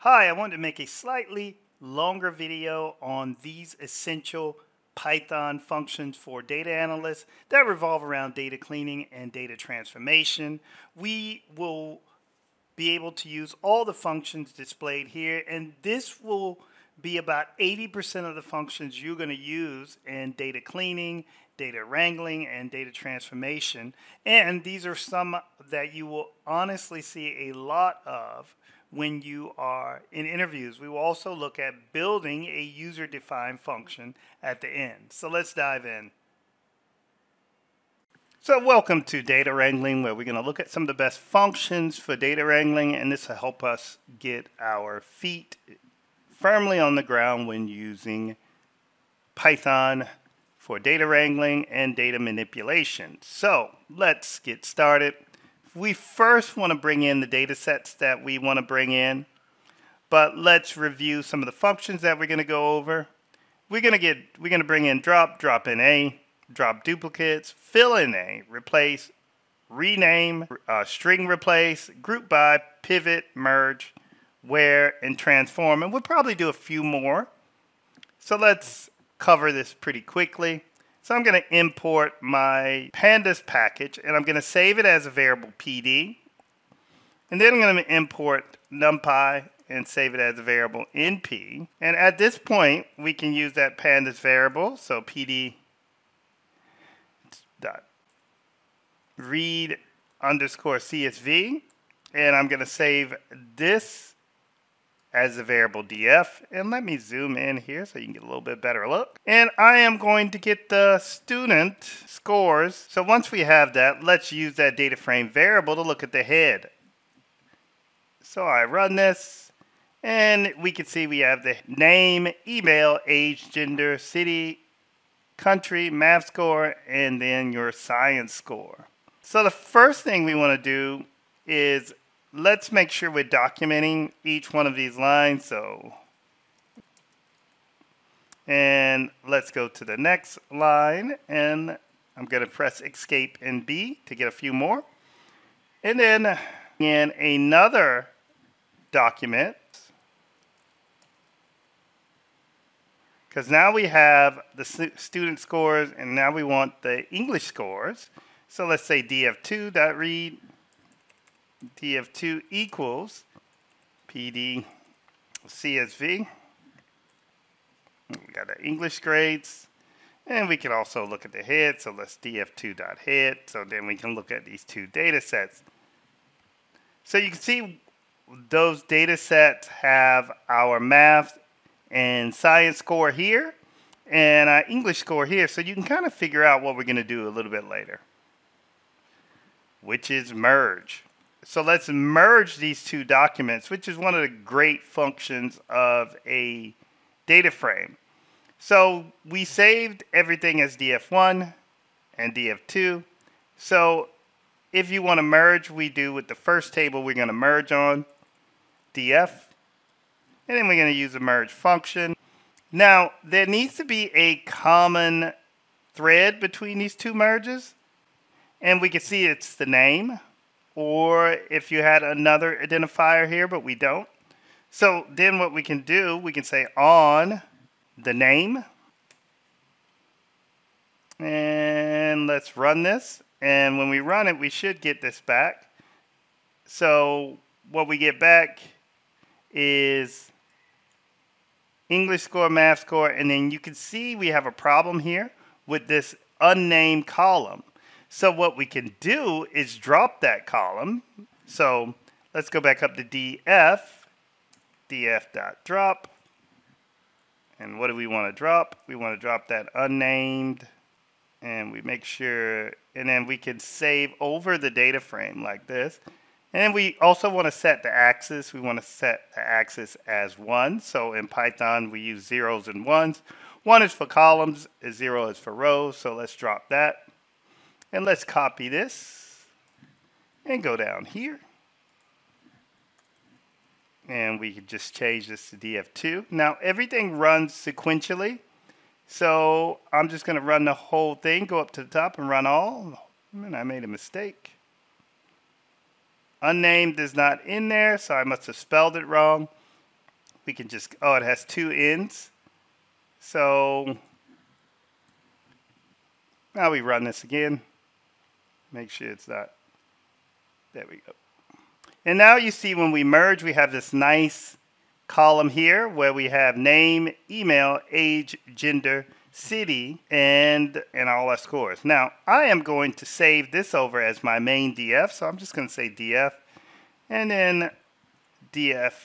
Hi, I wanted to make a slightly longer video on these essential Python functions for data analysts that revolve around data cleaning and data transformation. We will be able to use all the functions displayed here, and this will be about 80% of the functions you're going to use in data cleaning, data wrangling, and data transformation. And these are some that you will honestly see a lot of when you are in interviews. We will also look at building a user-defined function at the end. So let's dive in. So welcome to Data Wrangling, where we're going to look at some of the best functions for data wrangling, and this will help us get our feet firmly on the ground when using Python for data wrangling and data manipulation. So let's get started. We first want to bring in the data sets that we want to bring in, but let's review some of the functions that we're going to go over. We're going to bring in drop in A, drop duplicates, fill in A, replace, rename, string replace, group by, pivot, merge, where, and transform. And we'll probably do a few more. So let's cover this pretty quickly. So I'm going to import my Pandas package, and I'm going to save it as a variable PD. And then I'm going to import NumPy and save it as a variable NP. And at this point, we can use that Pandas variable. So PD dot read underscore CSV. And I'm going to save this as a variable df, and let me zoom in here so you can get a little bit better look. And I am going to get the student scores. So once we have that, let's use that data frame variable to look at the head. So I run this, and we can see we have the name, email, age, gender, city, country, math score, and then your science score. So the first thing we want to do is let's make sure we're documenting each one of these lines. And let's go to the next line, and I'm going to press escape and B to get a few more. And then in another document, because now we have the student scores, and now we want the English scores. So let's say df2.read df2 equals PD CSV. We got the English grades, and we can also look at the head. So let's df2.head. So then we can look at these two data sets. So you can see those data sets have our math and science score here and our English score here. So you can kind of figure out what we're going to do a little bit later, which is merge. So let's merge these two documents, which is one of the great functions of a data frame. So we saved everything as df1 and df2. So if you want to merge, we do with the first table we're going to merge on, df, and then we're going to use a merge function. Now, there needs to be a common thread between these two merges, and we can see it's the name, or if you had another identifier here, but we don't. So then what we can do, we can say on the name, and let's run this. And when we run it, we should get this back. So what we get back is English score, math score, and then you can see we have a problem here with this unnamed column. So what we can do is drop that column. So let's go back up to df, df.drop. And what do we want to drop? We want to drop that unnamed. And we make sure, and then we can save over the data frame like this. And we also want to set the axis. We want to set the axis as 1. So in Python, we use zeros and ones. 1 is for columns, 0 is for rows. So let's drop that. And let's copy this and go down here. And we can just change this to df2. Now everything runs sequentially. So I'm just going to run the whole thing, go up to the top and run all. And I made a mistake. Unnamed is not in there, so I must have spelled it wrong. we can just, oh, it has two ends. So now we run this again. Make sure it's not, there we go. And now you see when we merge, we have this nice column here where we have name, email, age, gender, city, and all our scores. Now, I am going to save this over as my main DF, so I'm just going to say DF, and then DF.head.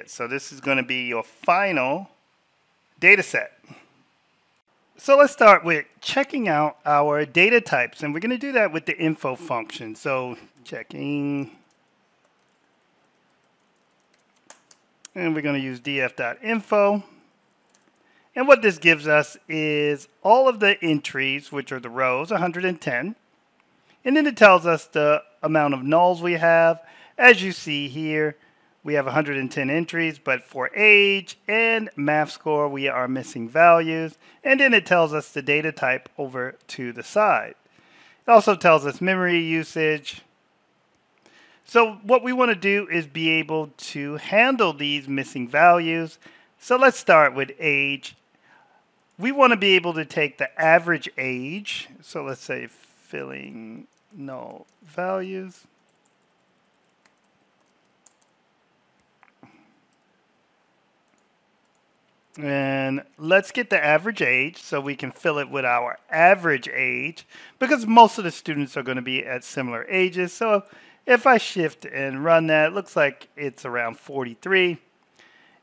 So this is going to be your final data set. So let's start with checking out our data types, and we're going to do that with the info function. So checking, and we're going to use df.info. And what this gives us is all of the entries, which are the rows, 110. And then it tells us the amount of nulls we have. As you see here, we have 110 entries, but for age and math score, we are missing values. And then it tells us the data type over to the side. It also tells us memory usage. So what we want to do is be able to handle these missing values. So let's start with age. We want to be able to take the average age. So let's say filling null values. And let's get the average age so we can fill it with our average age, because most of the students are going to be at similar ages. So if I shift and run that, it looks like it's around 43.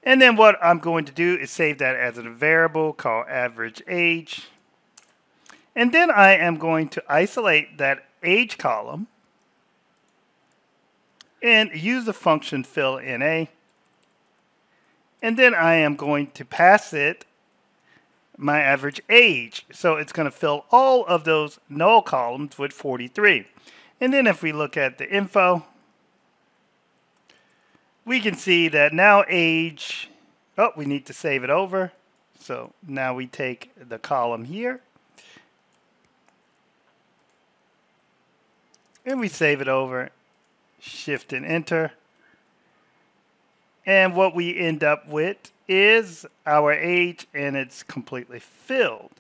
And then what I'm going to do is save that as a variable called average age. And then I am going to isolate that age column and use the function fill_NA. And then I am going to pass it my average age. So it's going to fill all of those null columns with 43. And then if we look at the info, we can see that now age, oh, we need to save it over. So now we take the column here and we save it over, shift and enter. And what we end up with is our age, and it's completely filled.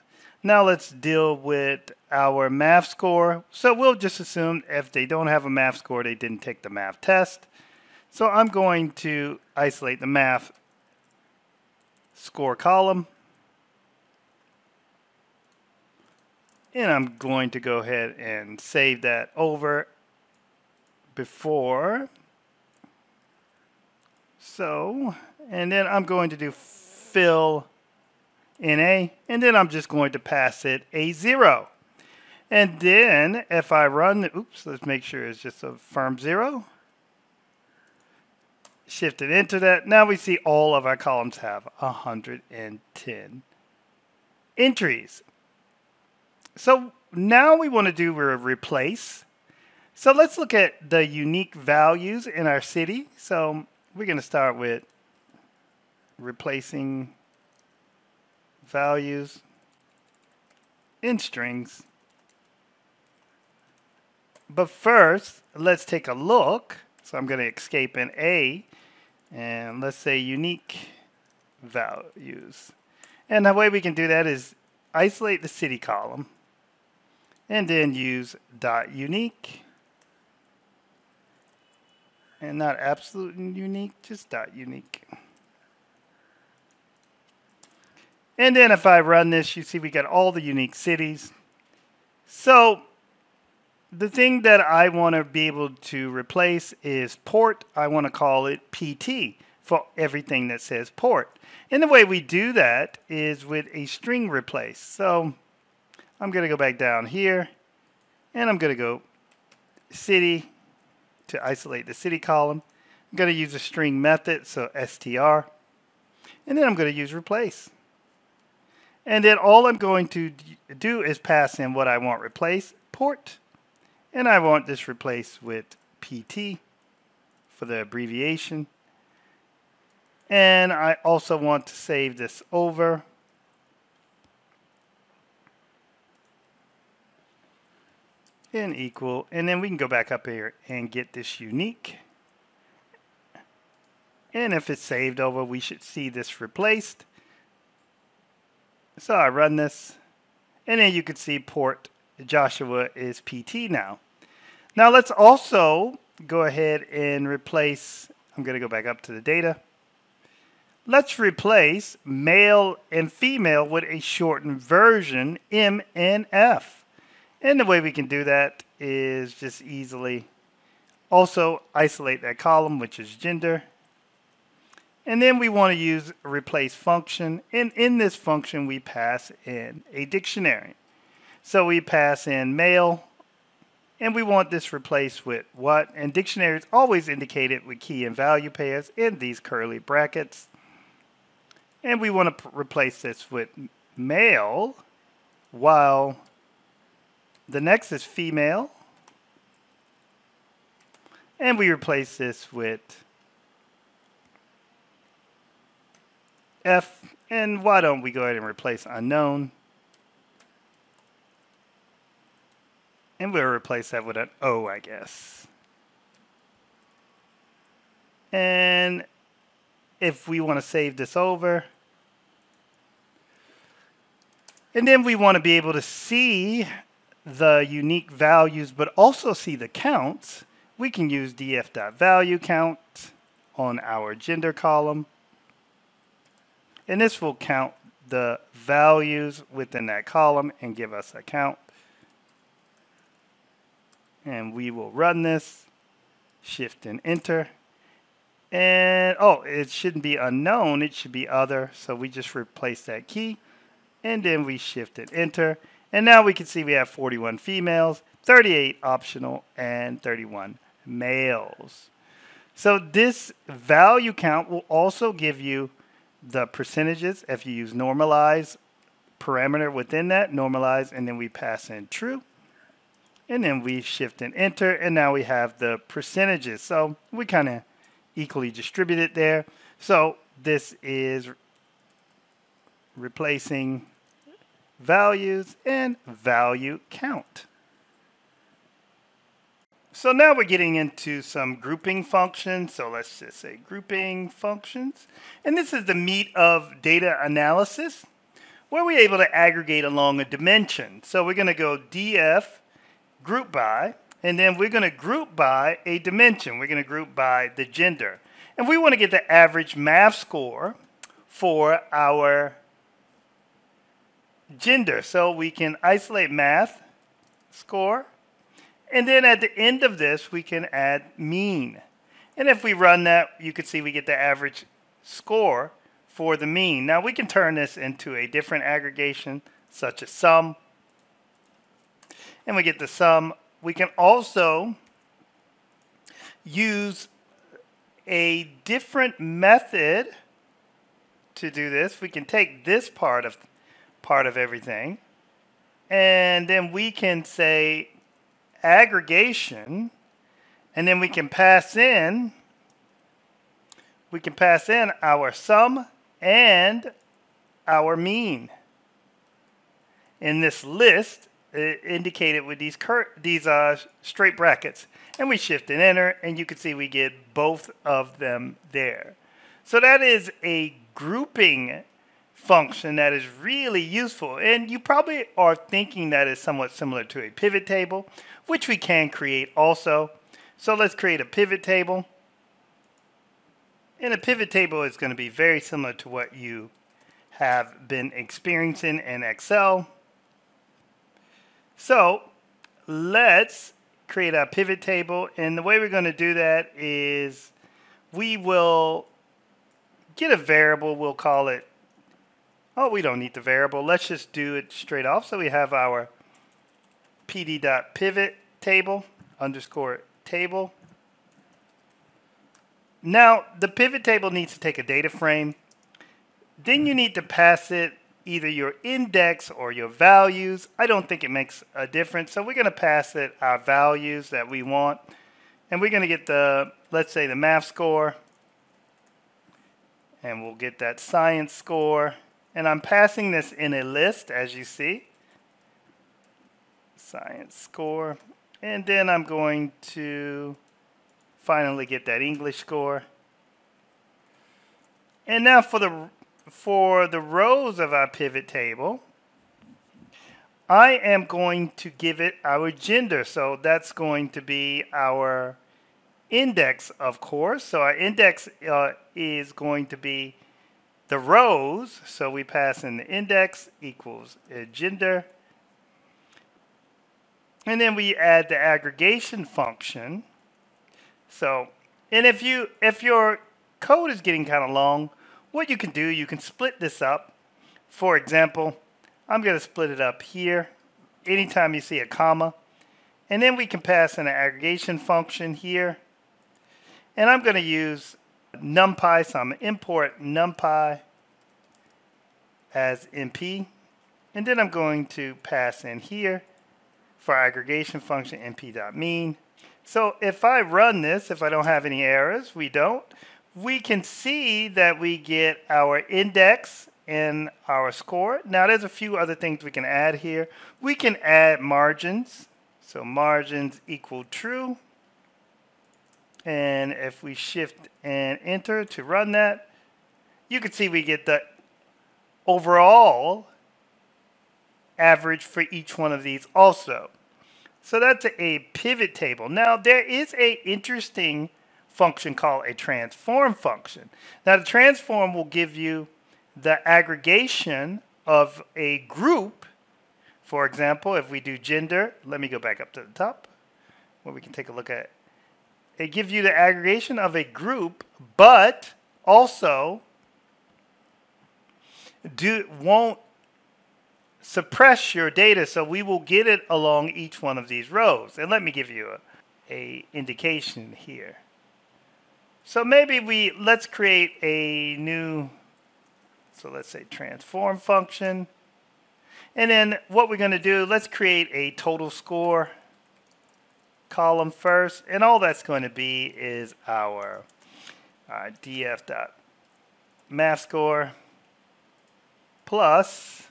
Now let's deal with our math score. So we'll just assume if they don't have a math score, they didn't take the math test. So I'm going to isolate the math score column. And I'm going to go ahead and save that over before. So, and then I'm going to do fill_NA, and then I'm just going to pass it a 0. And then if I run, oops, let's make sure it's just a firm 0. Shift and enter that. Now we see all of our columns have 110 entries. So now we want to do a replace. So let's look at the unique values in our city. So we're going to start with replacing values in strings. But first, let's take a look. So I'm going to escape in A, and let's say unique values. And the way we can do that is isolate the city column, and then use .unique. And not absolute unique, just .unique. And then if I run this, you see we got all the unique cities. So the thing that I want to be able to replace is port. I want to call it PT for everything that says port. And the way we do that is with a string replace. So I'm going to go back down here, and I'm going to go city to isolate the city column. I'm going to use a string method, so str. And then I'm going to use replace. And then all I'm going to do is pass in what I want replace, port. And I want this replaced with PT for the abbreviation. And I also want to save this over. And equal, and then we can go back up here and get this unique. And if it's saved over, we should see this replaced. So I run this, and then you can see port Joshua is PT now. Now let's also go ahead and replace, I'm going to go back up to the data. Let's replace male and female with a shortened version, M and F. And the way we can do that is just easily also isolate that column, which is gender. And then we want to use a replace function. And in this function, we pass in a dictionary. So we pass in male, and we want this replaced with what? And dictionary is always indicated with key and value pairs in these curly brackets. And we want to replace this with male, while the next is female. And we replace this with F. And why don't we go ahead and replace unknown? And we'll replace that with an O, I guess. And if we want to save this over, and then we want to be able to see the unique values, but also see the counts, we can use df.valueCount on our gender column. And this will count the values within that column and give us a count. And we will run this, shift and enter. And, oh, it shouldn't be unknown, it should be other. So we just replace that key. And then we shift and enter. And now we can see we have 41 females, 38 optional, and 31 males. So this value count will also give you the percentages if you use normalize parameter within that, normalize, and then we pass in true. And then we shift and enter, and now we have the percentages. So we kind of equally distributed there. So this is replacing values and value count. So now we're getting into some grouping functions. So let's just say grouping functions. And this is the meat of data analysis, where we're able to aggregate along a dimension. So we're going to go df group by, and then we're going to group by a dimension. We're going to group by the gender. And we want to get the average math score for our gender. So we can isolate math score. And then at the end of this, we can add mean. And if we run that, you can see we get the average score for the mean. Now we can turn this into a different aggregation, such as sum. And we get the sum. We can also use a different method to do this. We can take this part of everything, and then we can say aggregation, and then we can pass in our sum and our mean in this list indicated with these straight brackets, and we shift and enter, and you can see we get both of them there. So that is a grouping function that is really useful, and you probably are thinking that is somewhat similar to a pivot table, which we can create also. So let's create a pivot table, and a pivot table is going to be very similar to what you have been experiencing in Excel. So let's create a pivot table, and the way we're going to do that is we will get a variable. We'll call it, oh, we don't need the variable. Let's just do it straight off. So we have our pd.pivot table underscore table. Now the pivot table needs to take a data frame. Then you need to pass it either your index or your values. I don't think it makes a difference. So we're going to pass it our values that we want. And we're going to get the, let's say, the math score. And we'll get that science score. And I'm passing this in a list, as you see. Science score. And then I'm going to finally get that English score. And now for the rows of our pivot table, I am going to give it our gender. So that's going to be our index, of course. So our index is going to be the rows. So we pass in the index equals gender. And then we add the aggregation function. So, and if your code is getting kind of long, what you can do, you can split this up. For example, I'm going to split it up here anytime you see a comma. And then we can pass in an aggregation function here. And I'm going to use NumPy, so I'm going to import NumPy as NP. And then I'm going to pass in here for our aggregation function np.mean. So if I run this, if I don't have any errors, we don't, we can see that we get our index and our score. Now there's a few other things we can add here. We can add margins. So margins equal true. And if we shift and enter to run that, you can see we get the overall average for each one of these also. So that's a pivot table. Now there is an interesting function called a transform function. Now the transform will give you the aggregation of a group. For example, if we do gender, let me go back up to the top where we can take a look at. It gives you the aggregation of a group, but also won't suppress your data, so we will get it along each one of these rows. And let me give you a indication here. So maybe let's create a new, so let's say transform function. And then what we're going to do, let's create a total score column first. And all that's going to be is our df.math score plus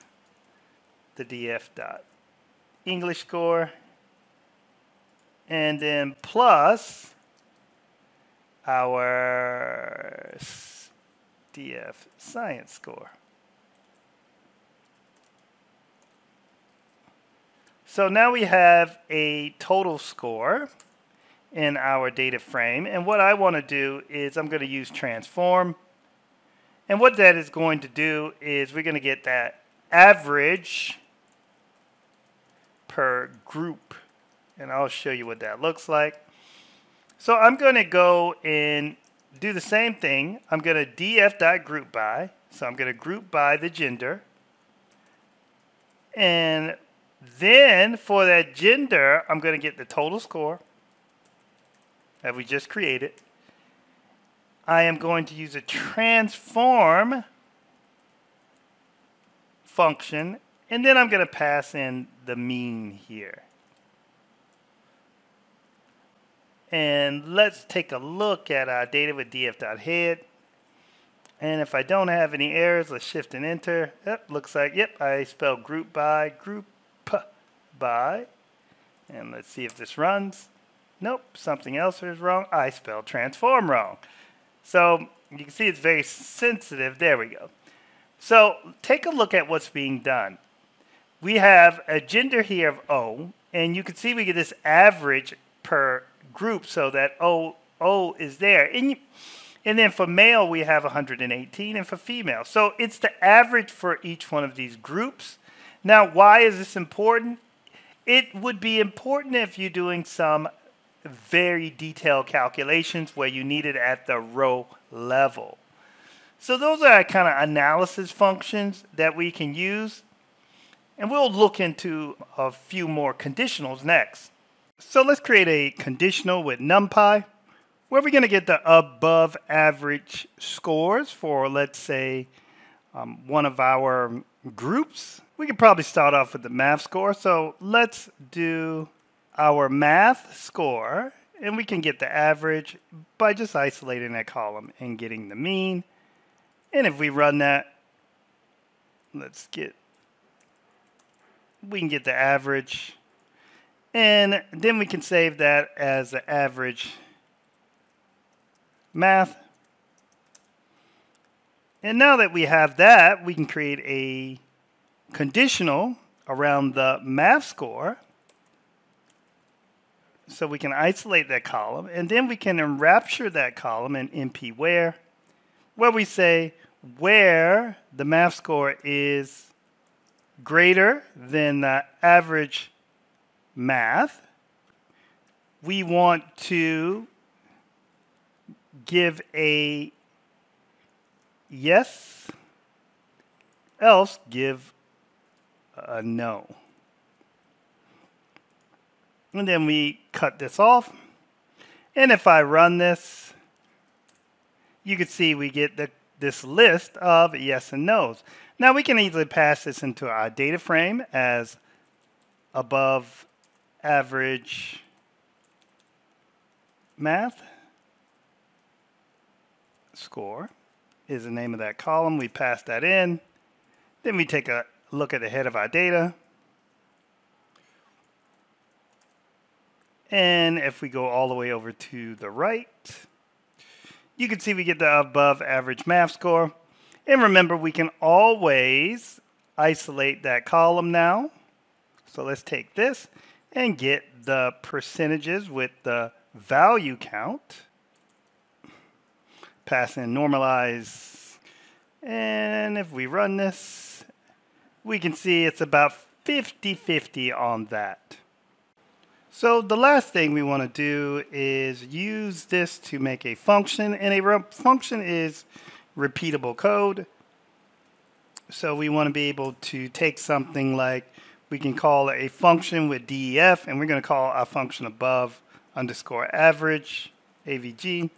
the df.english score, and then plus our df science score. So now we have a total score in our data frame, and what I want to do is I'm going to use transform, and what that is going to do is we're going to get that average per group, and I'll show you what that looks like. So I'm going to go and do the same thing. I'm going to df.group by, so I'm going to group by the gender, and then for that gender I'm going to get the total score that we just created. I am going to use a transform function, and then I'm going to pass in the mean here. And let's take a look at our data with df.head. And if I don't have any errors, let's shift and enter. Yep, looks like, yep, I spelled group by. And let's see if this runs. Nope, something else is wrong. I spelled transform wrong. So you can see it's very sensitive. There we go. So take a look at what's being done. We have a gender here of O, and you can see we get this average per group, so that O is there. And then for male, we have 118, and for female. So it's the average for each one of these groups. Now, why is this important? It would be important if you're doing some very detailed calculations where you need it at the row level. So those are kind of analysis functions that we can use. And we'll look into a few more conditionals next. So let's create a conditional with NumPy, where we're going to get the above average scores for, let's say, one of our groups. We could probably start off with the math score. So let's do our math score, and we can get the average by just isolating that column and getting the mean. And if we run that, we can get the average, and then we can save that as the average math. And now that we have that, we can create a conditional around the math score. So we can isolate that column, and then we can enrapture that column in NP where we say where the math score is greater than the average math, we want to give a yes, else give a no. And then we cut this off. And if I run this, you can see we get this list of yes and no's. Now we can easily pass this into our data frame as above average math score is the name of that column. We pass that in. Then we take a look at the head of our data. And if we go all the way over to the right, you can see we get the above average math score. And remember, we can always isolate that column now. So let's take this and get the percentages with the value count. Pass in normalize. And if we run this, we can see it's about 50-50 on that. So the last thing we want to do is use this to make a function, and a function is repeatable code. So we want to be able to take something like, we can call a function with def, and we're going to call our function above underscore average, avg.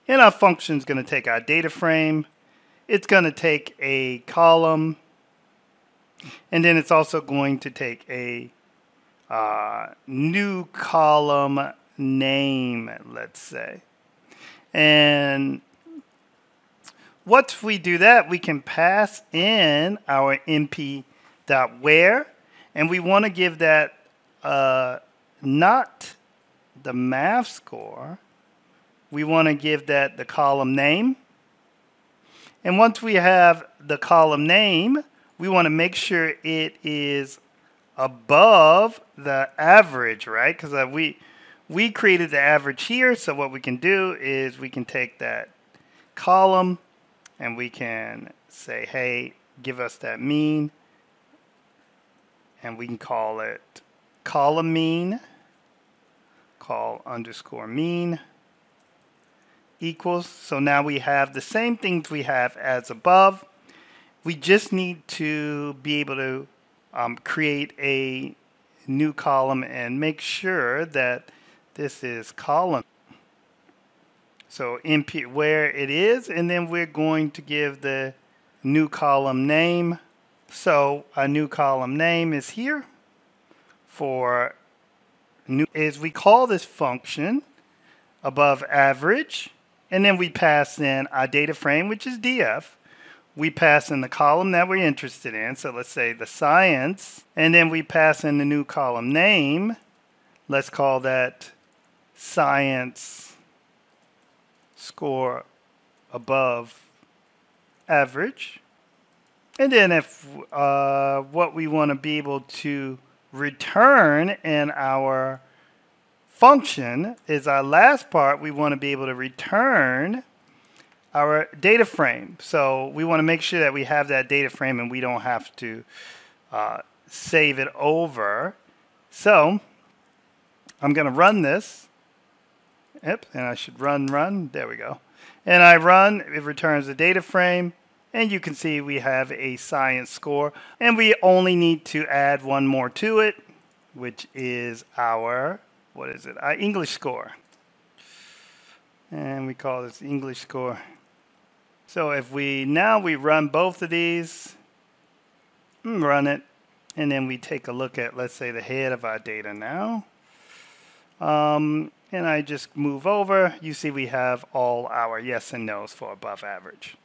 And our function is going to take our data frame. It's going to take a column, and then it's also going to take a new column name, let's say. And once we do that, we can pass in our np.where, and we want to give that not the math score. We want to give that the column name. And once we have the column name, we want to make sure it is above the average, right? Because we created the average here. So what we can do is we can take that column and we can say, hey, give us that mean. And we can call it column mean, call underscore mean equals. So now we have the same things we have as above. We just need to be able to create a new column and make sure that this is column. So np where it is, and then we're going to give the new column name. So a new column name is here for new, is we call this function above average, and then we pass in our data frame, which is df. We pass in the column that we're interested in. So let's say the science, and then we pass in the new column name. Let's call that science score above average. And then if what we want to be able to return in our function is our last part, we want to be able to return our data frame. So we want to make sure that we have that data frame and we don't have to save it over. So I'm going to run this. Yep, and I should run. There we go. And I run, it returns the data frame. And you can see we have a science score. And we only need to add one more to it, which is our, what is it? Our English score. And we call this English score. So if we run both of these, run it, and then we take a look at, let's say, the head of our data now. And I just move over. You see we have all our yes and no's for above average.